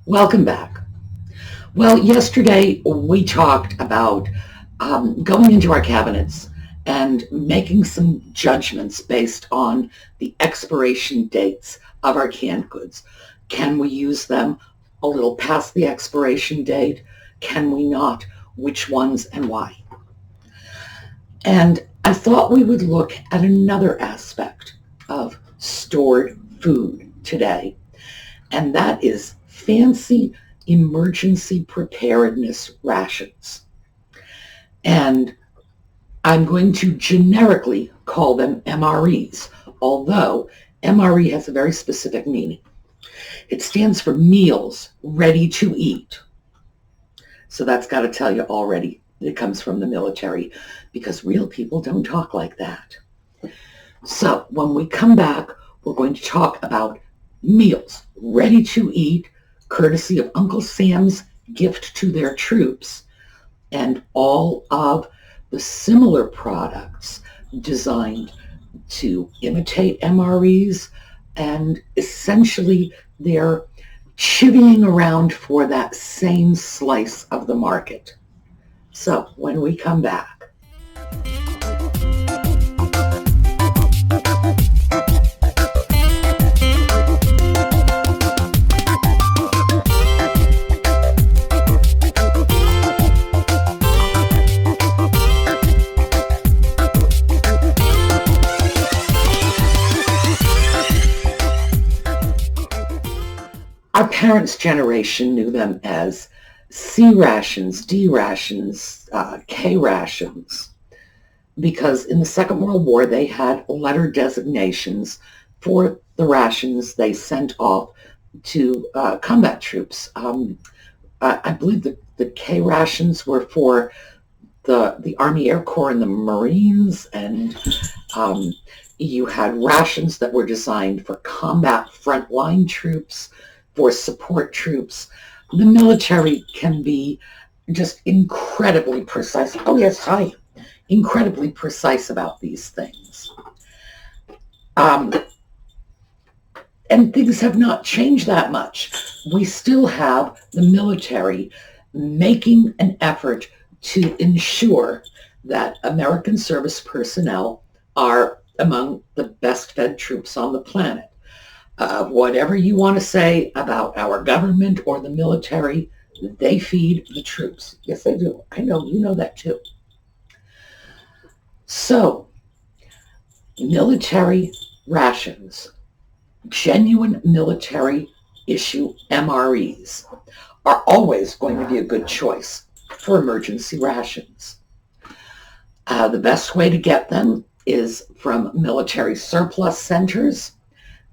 Welcome back. Well, yesterday we talked about going into our cabinets and making some judgments based on the expiration dates of our canned goods. Can we use them a little past the expiration date? Can we not? Which ones and why? And I thought we would look at another aspect of stored food today, and that is fancy emergency preparedness rations. And I'm going to generically call them MREs, although MRE has a very specific meaning. It stands for meals ready to eat. So that's got to tell you already it comes from the military, because real people don't talk like that. So when we come back, we're going to talk about meals ready to eat, courtesy of Uncle Sam's gift to their troops, and all of the similar products designed to imitate MREs, and essentially they're chivying around for that same slice of the market. So when we come back. Our parents' generation knew them as C rations, D rations, K rations, because in the Second World War they had letter designations for the rations they sent off to combat troops. I believe the K rations were for the Army Air Corps and the Marines, and you had rations that were designed for combat frontline troops, for support troops. The military can be just incredibly precise. Oh, yes, hi. Incredibly precise about these things. And things have not changed that much. We still have the military making an effort to ensure that American service personnel are among the best fed troops on the planet. Whatever you want to say about our government or the military, they feed the troops. Yes, they do. I know, you know that too. So, military rations, genuine military issue MREs, are always going to be a good choice for emergency rations. The best way to get them is from military surplus centers,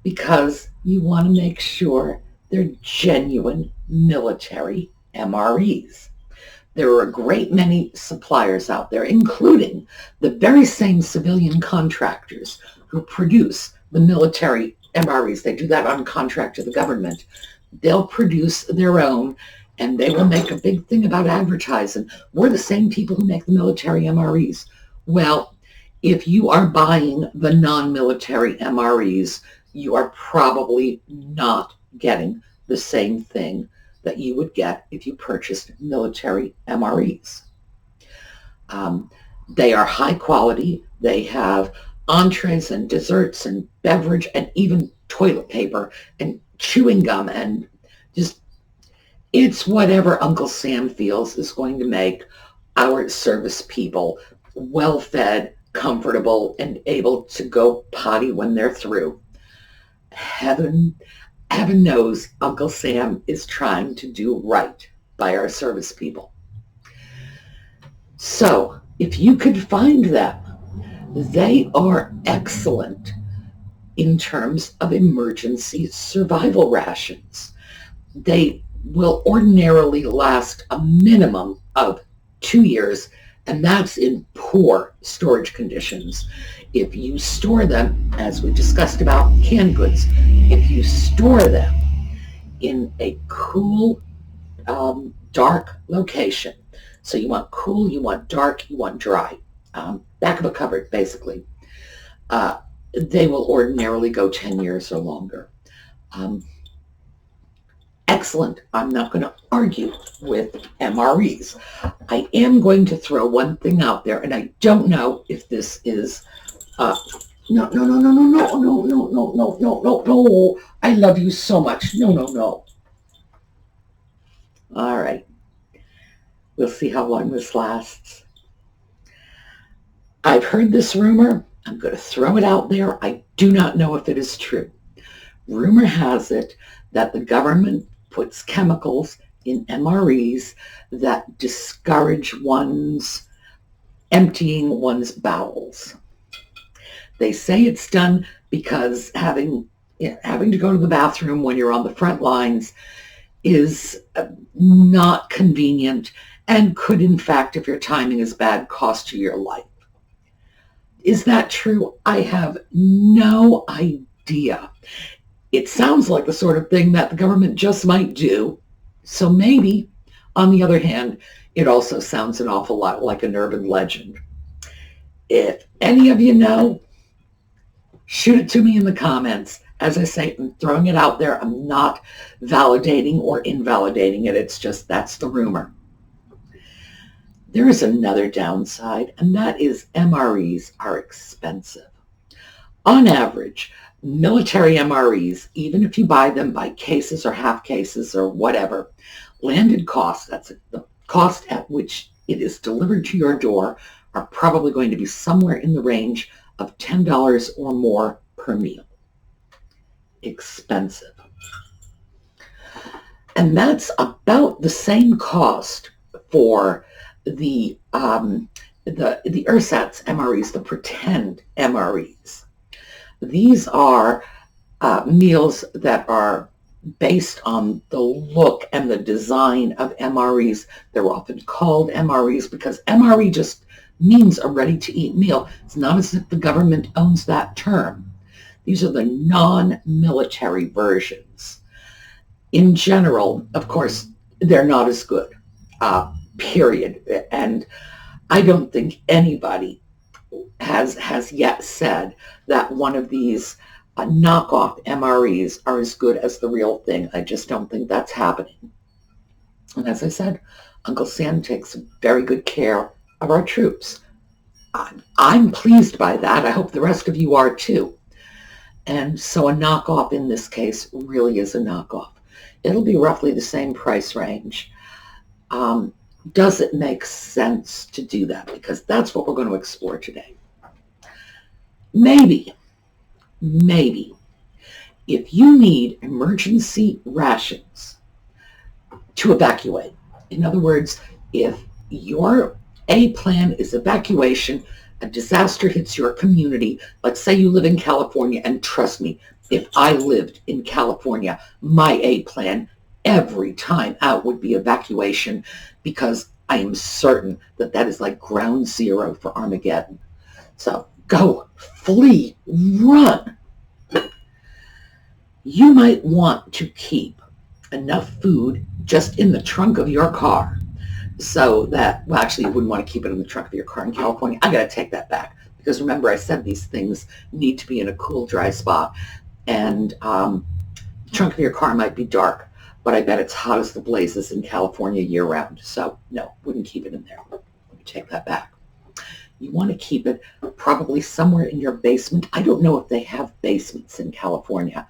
because you want to make sure they're genuine military MREs. There are a great many suppliers out there, including the very same civilian contractors who produce the military MREs. They do that on contract to the government. They'll produce their own, and they will make a big thing about advertising. We're the same people who make the military MREs. Well, if you are buying the non-military MREs, you are probably not getting the same thing that you would get if you purchased military MREs. They are high quality. They have entrees and desserts and beverage and even toilet paper and chewing gum, and just, it's whatever Uncle Sam feels is going to make our service people well-fed, comfortable, and able to go potty when they're through. Heaven knows Uncle Sam is trying to do right by our service people. So if you could find them, they are excellent in terms of emergency survival rations. They will ordinarily last a minimum of 2 years, and that's in poor storage conditions. If you store them, as we discussed about canned goods, if you store them in a cool, dark location, so you want cool, you want dark, you want dry, back of a cupboard, basically, they will ordinarily go 10 years or longer. excellent. I'm not going to argue with MREs. I am going to throw one thing out there, and I don't know if this is, no. I love you so much. No. All right. We'll see how long this lasts. I've heard this rumor. I'm going to throw it out there. I do not know if it is true. Rumor has it that the government puts chemicals in MREs that discourage one's emptying one's bowels. They say it's done because having to go to the bathroom when you're on the front lines is not convenient and could, in fact, if your timing is bad, cost you your life. Is that true? I have no idea. It sounds like the sort of thing that the government just might do. So maybe, on the other hand, it also sounds an awful lot like an urban legend. If any of you know, shoot it to me in the comments. As I say, I'm throwing it out there. I'm not validating or invalidating it. It's just that's the rumor. There is another downside, and that is MREs are expensive. On average, military MREs, even if you buy them by cases or half cases or whatever, landed costs, that's the cost at which it is delivered to your door, are probably going to be somewhere in the range of $10 or more per meal. Expensive. And that's about the same cost for the ersatz MREs, the pretend MREs. These are meals that are based on the look and the design of MREs. They're often called MREs because MRE just means a ready-to-eat meal. It's not as if the government owns that term. These are the non-military versions. In general, of course, they're not as good, period. And I don't think anybody has yet said that one of these knockoff MREs are as good as the real thing. I just don't think that's happening. And as I said, Uncle Sam takes very good care of our troops. I'm pleased by that. I hope the rest of you are too. And so a knockoff in this case really is a knockoff. It'll be roughly the same price range. Does it make sense to do that? Because that's what we're going to explore today. Maybe, if you need emergency rations to evacuate, in other words, if your A plan is evacuation, a disaster hits your community, let's say you live in California, and trust me, if I lived in California, my A plan every time out would be evacuation, because I am certain that that is like ground zero for Armageddon. So go, flee, run. You might want to keep enough food just in the trunk of your car so that, well, actually you wouldn't want to keep it in the trunk of your car in California. I got to take that back, because remember I said these things need to be in a cool, dry spot, and the trunk of your car might be dark, but I bet it's hot as the blazes in California year-round. So no, wouldn't keep it in there. Let me take that back. You want to keep it probably somewhere in your basement. I don't know if they have basements in California.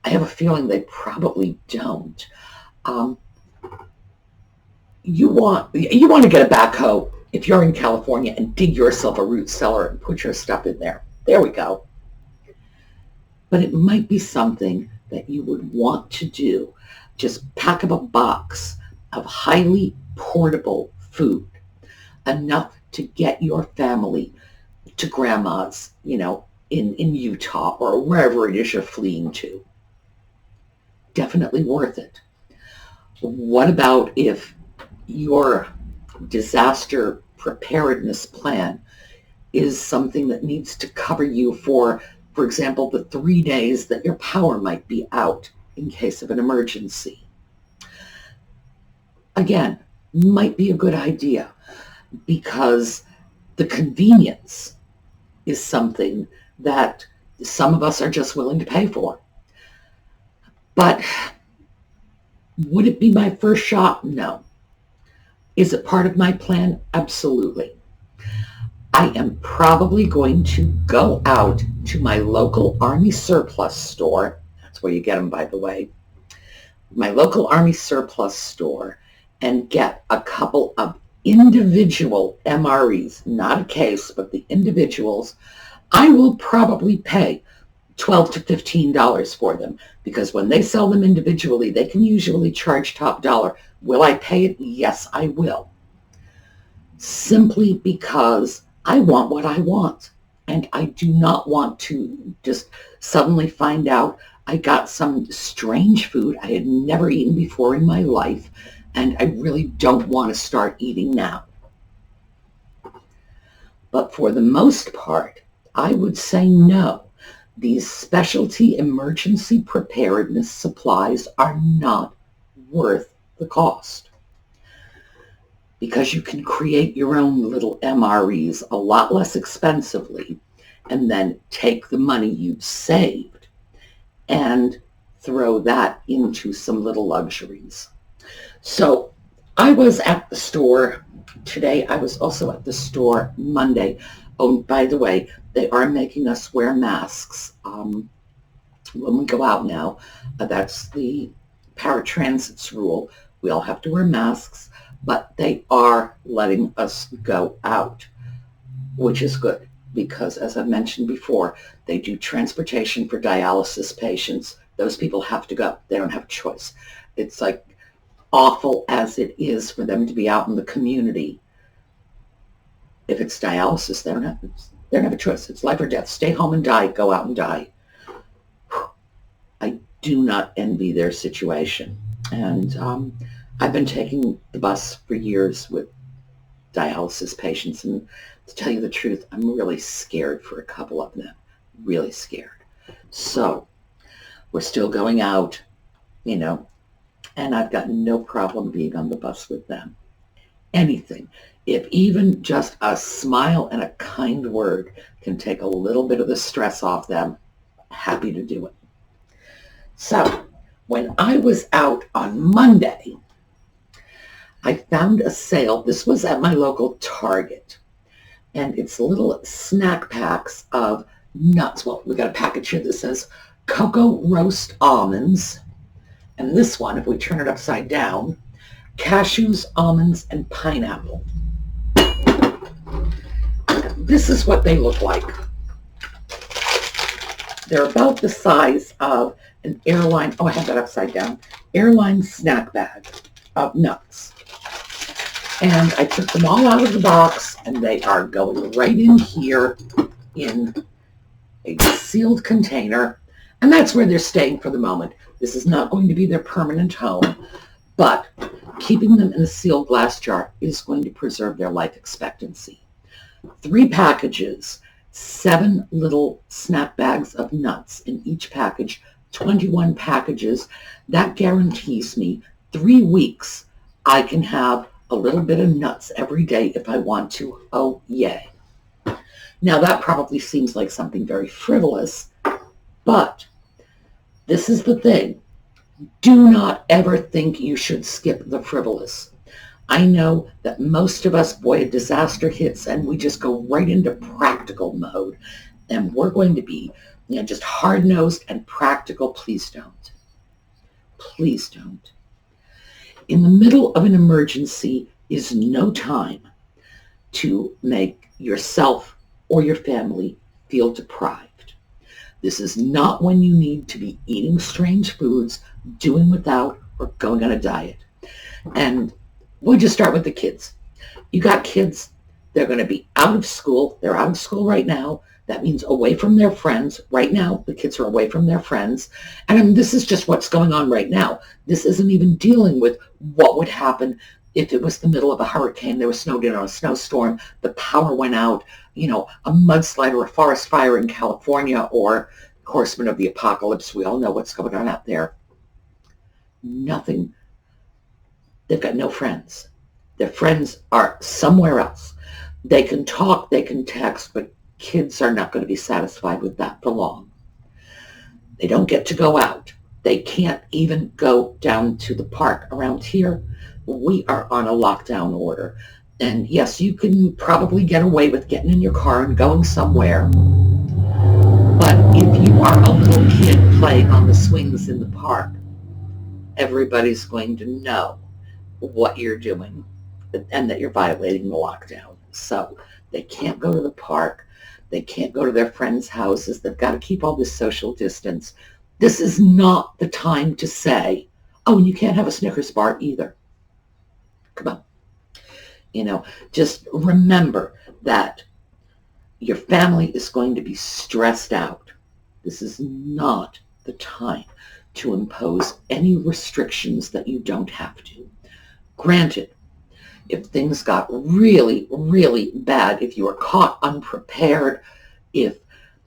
I have a feeling they probably don't. You want to get a backhoe if you're in California and dig yourself a root cellar and put your stuff in there. There we go. But it might be something that you would want to do. Just pack up a box of highly portable food, enough to get your family to grandma's, in Utah or wherever it is you're fleeing to. Definitely worth it. What about if your disaster preparedness plan is something that needs to cover you for example, the 3 days that your power might be out in case of an emergency? Again, might be a good idea, because the convenience is something that some of us are just willing to pay for. But Would it be my first shop? No. Is it part of my plan? Absolutely. I am probably going to go out to my local Army surplus store. That's where you get them, by the way. My local Army surplus store, and get a couple of individual MREs, not a case, but the individuals. I will probably pay $12 to $15 for them, because when they sell them individually, they can usually charge top dollar. Will I pay it? Yes, I will. Simply because I want what I want, and I do not want to just suddenly find out I got some strange food I had never eaten before in my life, and I really don't want to start eating now. But for the most part, I would say no. These specialty emergency preparedness supplies are not worth the cost, because you can create your own little MREs a lot less expensively, and then take the money you've saved and throw that into some little luxuries. So I was at the store today. I was also at the store Monday. Oh, by the way, they are making us wear masks when we go out now. That's the paratransit's rule. We all have to wear masks, but they are letting us go out, which is good, because as I've mentioned before, they do transportation for dialysis patients. Those people have to go. They don't have a choice. It's like awful as it is for them to be out in the community. If it's dialysis, they don't have a choice. It's life or death. Stay home and die. Go out and die. I do not envy their situation. And I've been taking the bus for years with dialysis patients, and to tell you the truth, I'm really scared for a couple of them. Really scared. So we're still going out, and I've got no problem being on the bus with them. Anything. If even just a smile and a kind word can take a little bit of the stress off them, happy to do it. So when I was out on Monday, I found a sale. This was at my local Target, and it's little snack packs of nuts. Well, we got a package here that says cocoa roast almonds, and this one, if we turn it upside down, cashews, almonds, and pineapple. This is what they look like. They're about the size of an airline, I have that upside down, airline snack bag of nuts. And I took them all out of the box, and they are going right in here in a sealed container. And that's where they're staying for the moment. This is not going to be their permanent home, but keeping them in a sealed glass jar is going to preserve their life expectancy. 3 packages, 7 little snack bags of nuts in each package, 21 packages. That guarantees me 3 weeks I can have a little bit of nuts every day if I want to. Oh, yay. Now that probably seems like something very frivolous, but this is the thing. Do not ever think you should skip the frivolous. I know that most of us, boy, a disaster hits and we just go right into practical mode, and we're going to be, just hard-nosed and practical. Please don't. Please don't. In the middle of an emergency is no time to make yourself or your family feel deprived. This is not when you need to be eating strange foods, doing without, or going on a diet. And we'll just start with the kids. You got kids, they're going to be out of school. They're out of school right now. That means away from their friends. Right now, the kids are away from their friends. And this is just what's going on right now. This isn't even dealing with what would happen if it was the middle of a hurricane, there was snowed in on a snowstorm, the power went out, a mudslide or a forest fire in California, or Horsemen of the Apocalypse. We all know what's going on out there. Nothing. They've got no friends. Their friends are somewhere else. They can talk, they can text, but kids are not going to be satisfied with that for long. They don't get to go out. They can't even go down to the park. Around here, we are on a lockdown order. And yes, you can probably get away with getting in your car and going somewhere. But if you are a little kid playing on the swings in the park, everybody's going to know what you're doing and that you're violating the lockdown. So they can't go to the park. They can't go to their friends' houses. They've got to keep all this social distance. This is not the time to say, oh, and you can't have a Snickers bar either. Come on. Just remember that your family is going to be stressed out. This is not the time to impose any restrictions that you don't have to. Granted, if things got really, really bad, if you were caught unprepared, if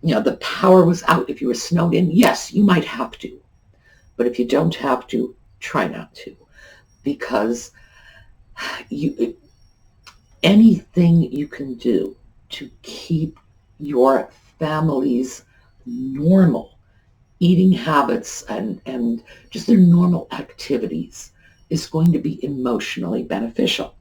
the power was out, if you were snowed in, yes, you might have to. But if you don't have to, try not to. Because anything you can do to keep your family's normal eating habits and just their normal activities is going to be emotionally beneficial.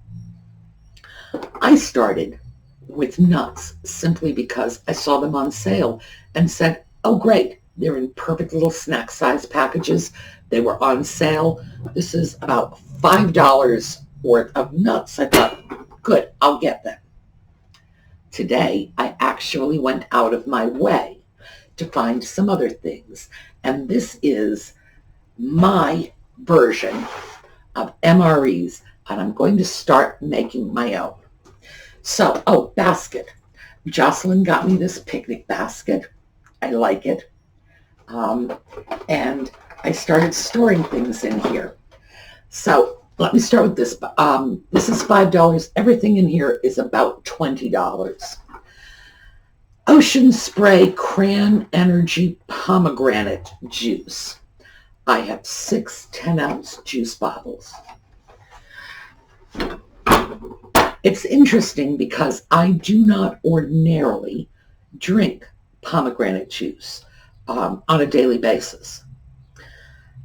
I started with nuts simply because I saw them on sale and said, oh great, they're in perfect little snack size packages. They were on sale. This is about $5 worth of nuts. I thought, good, I'll get them. Today, I actually went out of my way to find some other things. And this is my version of MREs, and I'm going to start making my own. So, basket. Jocelyn got me this picnic basket. I like it. And I started storing things in here. So let me start with this. This is $5. Everything in here is about $20. Ocean Spray Cran Energy Pomegranate Juice. I have 6 10-ounce juice bottles. It's interesting because I do not ordinarily drink pomegranate juice on a daily basis.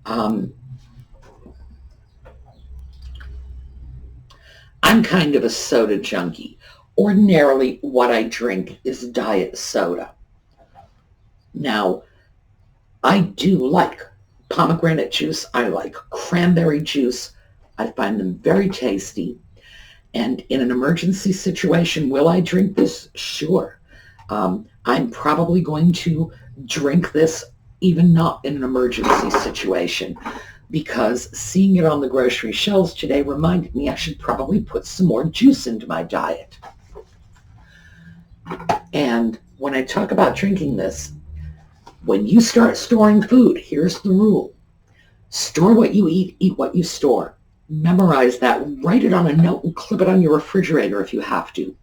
I'm kind of a soda junkie. Ordinarily, what I drink is diet soda. Now, I do like pomegranate juice. I like cranberry juice. I find them very tasty. And in an emergency situation, will I drink this? Sure. I'm probably going to drink this even not in an emergency situation, because seeing it on the grocery shelves today reminded me I should probably put some more juice into my diet. And when I talk about drinking this, when you start storing food, here's the rule. Store what you eat what you store. Memorize that, write it on a note and clip it on your refrigerator if you have to.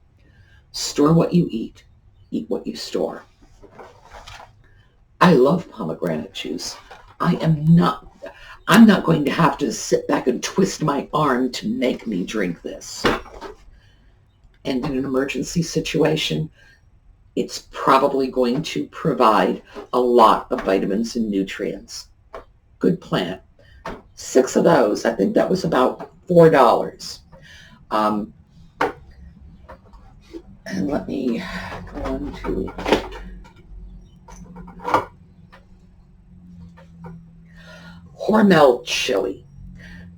Store what you eat what you store. I love pomegranate juice. I'm not going to have to sit back and twist my arm to make me drink this. And in an emergency situation, it's probably going to provide a lot of vitamins and nutrients. Good plan. 6 of those, I think that was about $4. And let me go on to Hormel chili.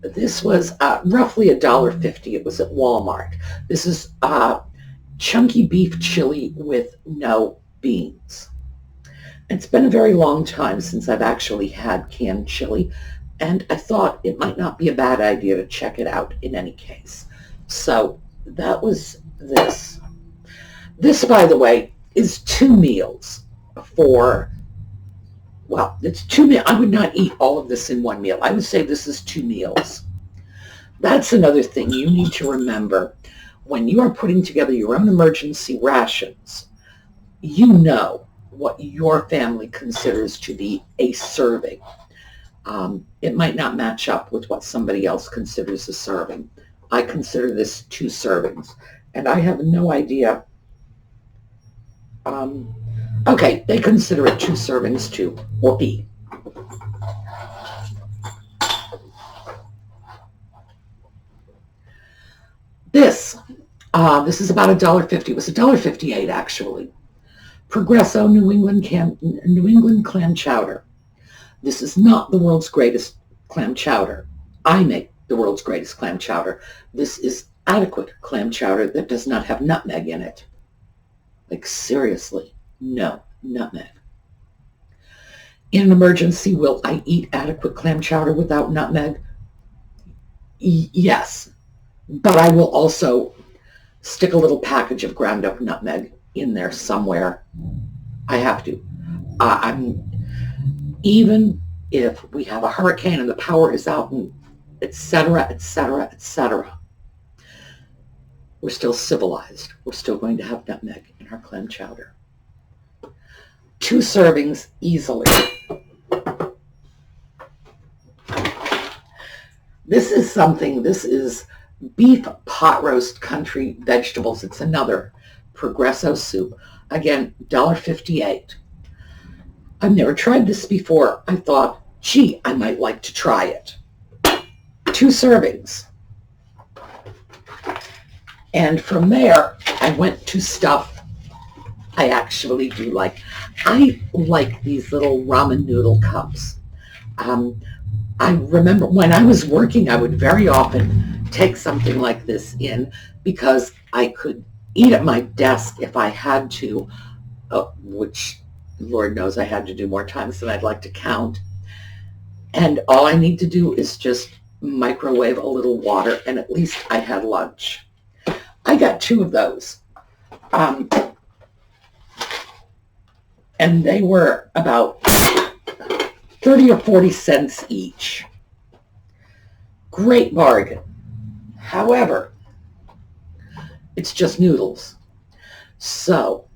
This was roughly $1.50. It was at Walmart. This is chunky beef chili with no beans. It's been a very long time since I've actually had canned chili, and I thought it might not be a bad idea to check it out in any case. So that was this. This, by the way, is 2 meals for, well, it's 2 meals. I would not eat all of this in one meal. I would say this is 2 meals. That's another thing you need to remember. When you are putting together your own emergency rations, you know what your family considers to be a serving. It might not match up with what somebody else considers a serving. I consider this 2 servings, and I have no idea. Okay, they consider it 2 servings too. Whoopee. This is about $1.50. It was $1.58 actually. Progresso New England Clam Chowder. This is not the world's greatest clam chowder. I make the world's greatest clam chowder. This is adequate clam chowder that does not have nutmeg in it. Like seriously, no nutmeg. In an emergency, will I eat adequate clam chowder without nutmeg? Yes, but I will also stick a little package of ground up nutmeg in there somewhere. I have to. Even if we have a hurricane and the power is out and etc., etc., etc., we're still civilized. We're still going to have nutmeg in our clam chowder. 2 servings easily. This is beef pot roast country vegetables. It's another Progresso soup. Again, $1.58. I've never tried this before. I thought, gee, I might like to try it. 2 servings. And from there, I went to stuff I actually do like. I like these little ramen noodle cups. I remember when I was working, I would very often take something like this in because I could eat at my desk if I had to, which Lord knows I had to do more times than I'd like to count. And all I need to do is just microwave a little water, and at least I had lunch. I got 2 of those. And they were about 30 or 40 cents each. Great bargain. However, it's just noodles. So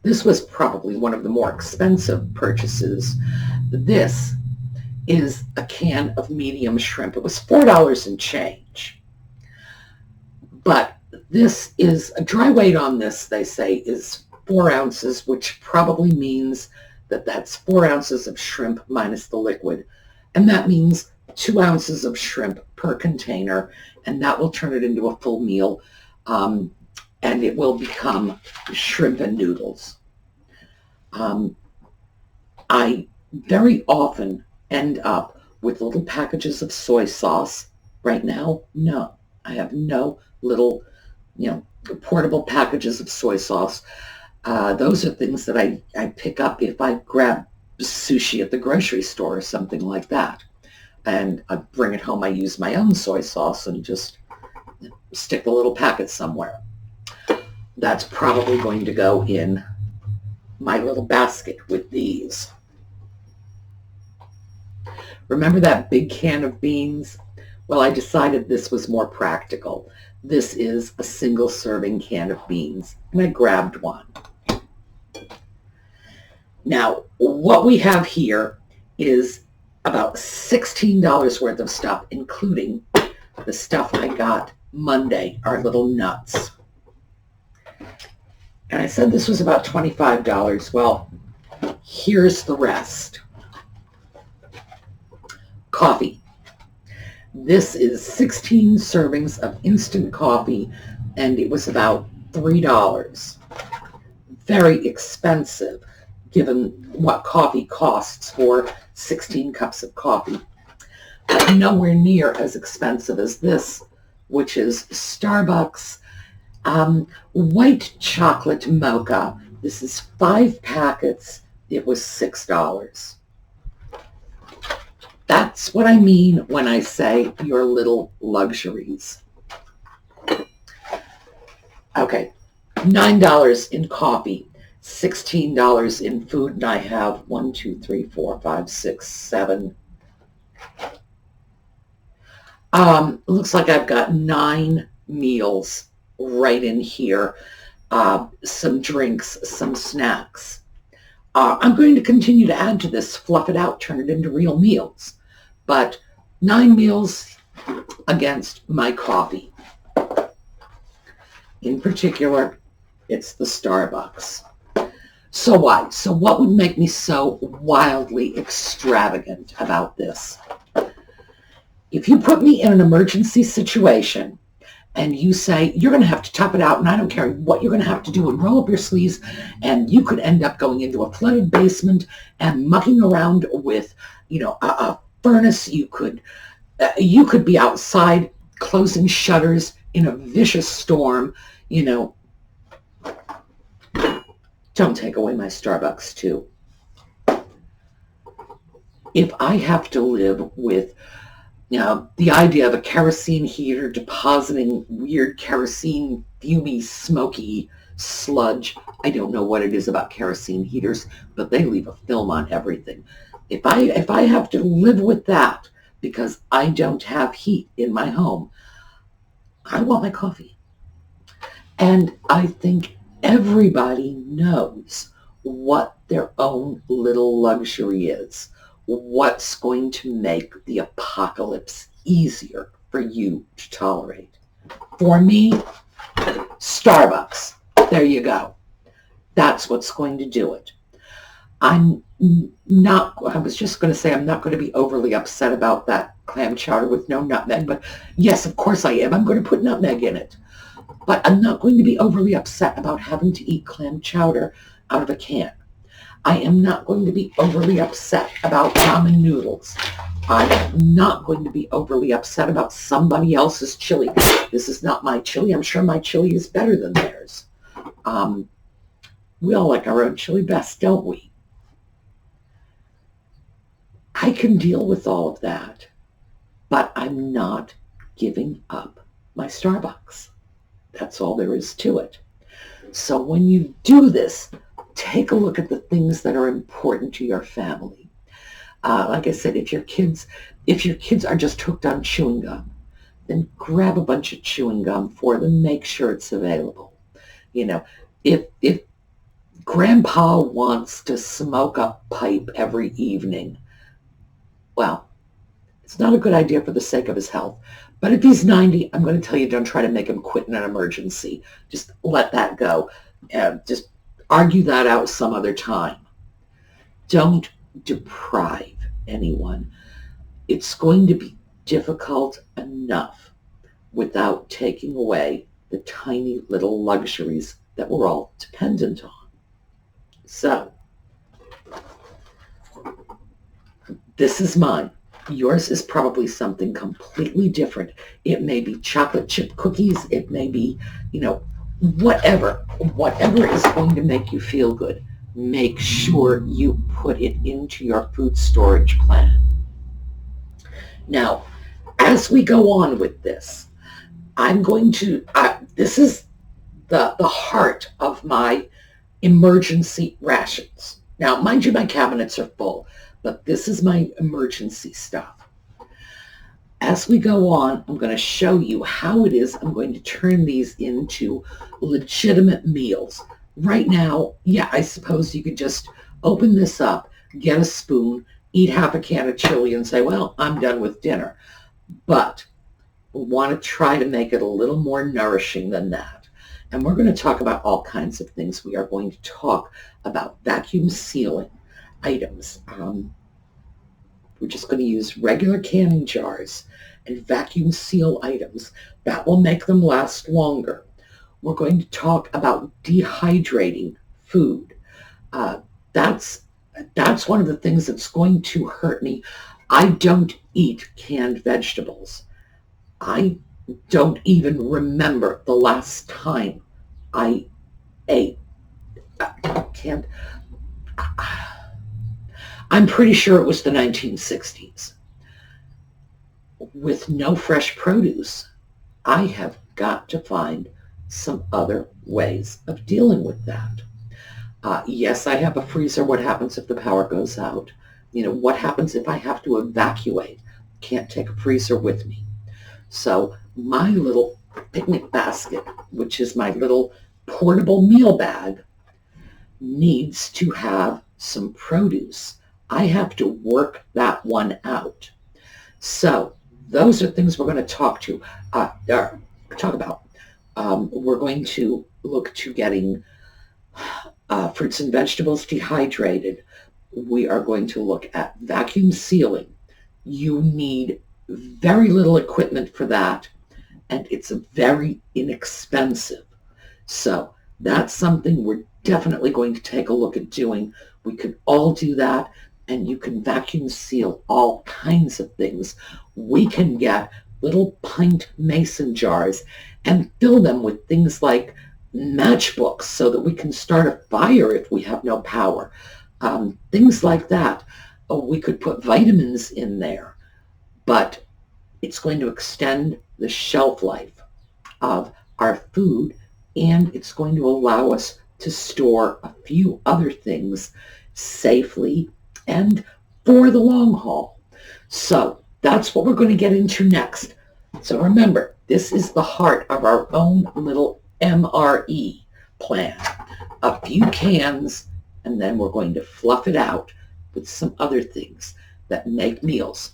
this was probably one of the more expensive purchases. This is a can of medium shrimp. It was $4 and change. But this is a dry weight on this, they say, is 4 ounces, which probably means that that's 4 ounces of shrimp minus the liquid. And that means 2 ounces of shrimp per container, and that will turn it into a full meal, and it will become shrimp and noodles. I very often end up with little packages of soy sauce. Right now, no. I have no little, portable packages of soy sauce. Those are things that I pick up if I grab sushi at the grocery store or something like that. And I bring it home. I use my own soy sauce and just stick the little packet somewhere. That's probably going to go in my little basket with these. Remember that big can of beans? Well, I decided this was more practical. This is a single serving can of beans, and I grabbed one. Now, what we have here is about $16 worth of stuff, including the stuff I got Monday, our little nuts. And I said this was about $25. Well, here's the rest. Coffee. This is 16 servings of instant coffee, and it was about $3. Very expensive, given what coffee costs for 16 cups of coffee. But nowhere near as expensive as this, which is Starbucks white chocolate mocha. This is 5 packets. It was $6. That's what I mean when I say your little luxuries. Okay, $9 in coffee, $16 in food, and I have 1, 2, 3, 4, 5, 6, 7. Looks like I've got 9 meals right in here, some drinks, some snacks. I'm going to continue to add to this, fluff it out, turn it into real meals. But 9 meals against my coffee. In particular, it's the Starbucks. So why? So what would make me so wildly extravagant about this? If you put me in an emergency situation and you say, you're going to have to top it out, and I don't care what you're going to have to do, and roll up your sleeves, and you could end up going into a flooded basement and mucking around with, a furnace. You could be outside closing shutters in a vicious storm. Don't take away my Starbucks too. If I have to live with the idea of a kerosene heater depositing weird kerosene, fumy, smoky sludge. I don't know what it is about kerosene heaters, but they leave a film on everything. If I have to live with that because I don't have heat in my home, I want my coffee. And I think everybody knows what their own little luxury is. What's going to make the apocalypse easier for you to tolerate? For me, Starbucks. There you go. That's what's going to do it. I was just going to say I'm not going to be overly upset about that clam chowder with no nutmeg, but yes, of course I am. I'm going to put nutmeg in it. But I'm not going to be overly upset about having to eat clam chowder out of a can. I am not going to be overly upset about ramen noodles. I'm not going to be overly upset about somebody else's chili. This is not my chili. I'm sure my chili is better than theirs. We all like our own chili best, don't we? I can deal with all of that, but I'm not giving up my Starbucks. That's all there is to it. So when you do this, take a look at the things that are important to your family. Like I said, if your kids are just hooked on chewing gum, then grab a bunch of chewing gum for them. Make sure it's available. If Grandpa wants to smoke a pipe every evening, well, it's not a good idea for the sake of his health. But if he's 90, I'm going to tell you, don't try to make him quit in an emergency. Just let that go. Just argue that out some other time. Don't deprive anyone. It's going to be difficult enough without taking away the tiny little luxuries that we're all dependent on. So, this is mine. Yours is probably something completely different. It may be chocolate chip cookies. It may be, whatever is going to make you feel good. Make sure you put it into your food storage plan. Now, as we go on with this, I'm going to, this is the heart of my emergency rations. Now, mind you, my cabinets are full, but this is my emergency stuff. As we go on, I'm going to show you how it is I'm going to turn these into legitimate meals. Right now, yeah, I suppose you could just open this up, get a spoon, eat half a can of chili and say, well, I'm done with dinner. But we want to try to make it a little more nourishing than that. And we're going to talk about all kinds of things. We are going to talk about vacuum sealing items. We're just going to use regular canning jars and vacuum seal items. That will make them last longer. We're going to talk about dehydrating food. That's one of the things that's going to hurt me. I don't eat canned vegetables. I don't even remember the last time I ate canned. I'm pretty sure it was the 1960s. With no fresh produce, I have got to find some other ways of dealing with that. Yes, I have a freezer. What happens if the power goes out? What happens if I have to evacuate? Can't take a freezer with me. So my little picnic basket, which is my little portable meal bag, needs to have some produce. I have to work that one out. So those are things we're going to talk about. We're going to look to getting fruits and vegetables dehydrated. We are going to look at vacuum sealing. You need very little equipment for that, and it's very inexpensive. So that's something we're definitely going to take a look at doing. We could all do that, and you can vacuum seal all kinds of things. We can get little pint mason jars and fill them with things like matchbooks so that we can start a fire if we have no power. Things like that. We could put vitamins in there, but it's going to extend the shelf life of our food, and it's going to allow us to store a few other things safely and for the long haul. So that's what we're going to get into next. So remember, this is the heart of our own little MRE plan. A few cans, and then we're going to fluff it out with some other things that make meals.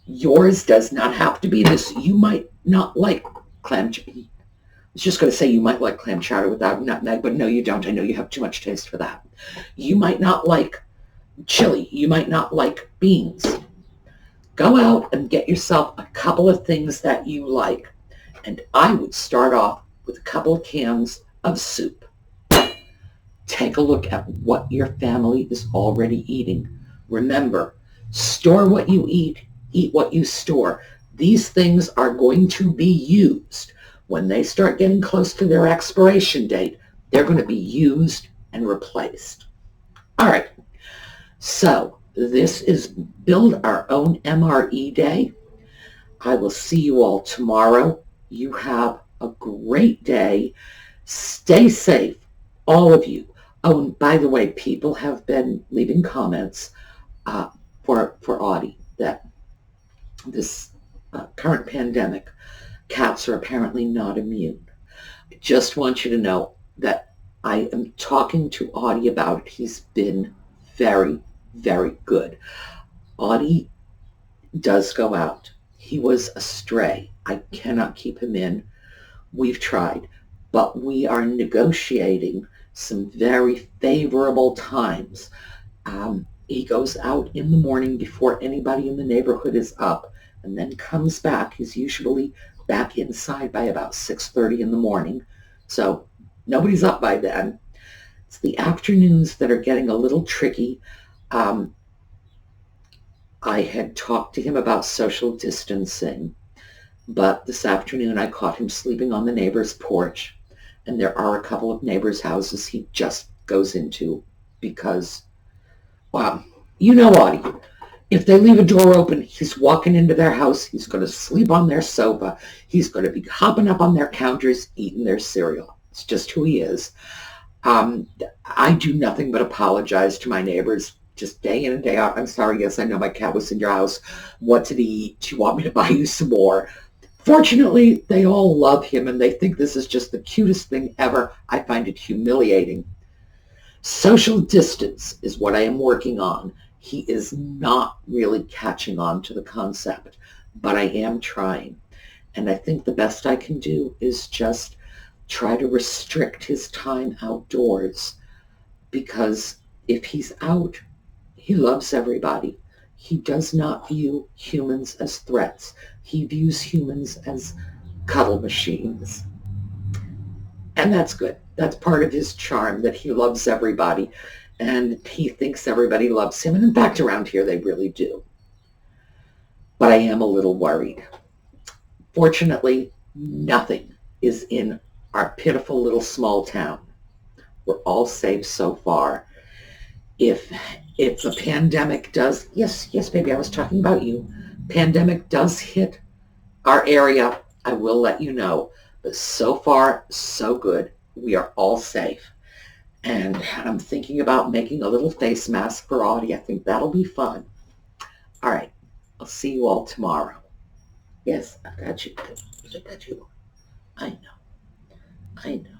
Yours does not have to be this. You might not like clam chowder. I was just going to say you might like clam chowder without nutmeg, but no, you don't. I know you have too much taste for that. You might not like chili. You might not like beans. Go out and get yourself a couple of things that you like. And I would start off with a couple of cans of soup. Take a look at what your family is already eating. Remember, store what you eat what you store. These things are going to be used. When they start getting close to their expiration date, they're going to be used and replaced. All right, so this is Build Our Own MRE Day. I will see you all tomorrow. You have a great day. Stay safe, all of you. Oh, and by the way, people have been leaving comments for Audie that this current pandemic, cats are apparently not immune. I just want you to know that I am talking to Audie about it. He's been very, very good. Audie does go out. He was a stray. I cannot keep him in. We've tried, but we are negotiating some very favorable times. He goes out in the morning before anybody in the neighborhood is up, and then comes back. He's usually back inside by about 6:30 in the morning. So nobody's up by then. It's the afternoons that are getting a little tricky. I had talked to him about social distancing, but this afternoon I caught him sleeping on the neighbor's porch, and there are a couple of neighbors' houses he just goes into because, wow, you know Audie. If they leave a door open, he's walking into their house. He's going to sleep on their sofa. He's going to be hopping up on their counters, eating their cereal. It's just who he is. I do nothing but apologize to my neighbors just day in and day out. I'm sorry, yes, I know my cat was in your house. What did he eat? Do you want me to buy you some more? Fortunately, they all love him, and they think this is just the cutest thing ever. I find it humiliating. Social distance is what I am working on. He is not really catching on to the concept, but I am trying. And I think the best I can do is just try to restrict his time outdoors, because if he's out, he loves everybody. He does not view humans as threats. He views humans as cuddle machines. And that's good. That's part of his charm, that he loves everybody. And he thinks everybody loves him. And in fact, around here, they really do. But I am a little worried. Fortunately, nothing is in our pitiful little small town. We're all safe so far. If the pandemic does, yes, baby, I was talking about you. Pandemic does hit our area, I will let you know. But so far, so good. We are all safe. And I'm thinking about making a little face mask for Audie. I think that'll be fun. All right. I'll see you all tomorrow. Yes, I've got you. I got you. I know.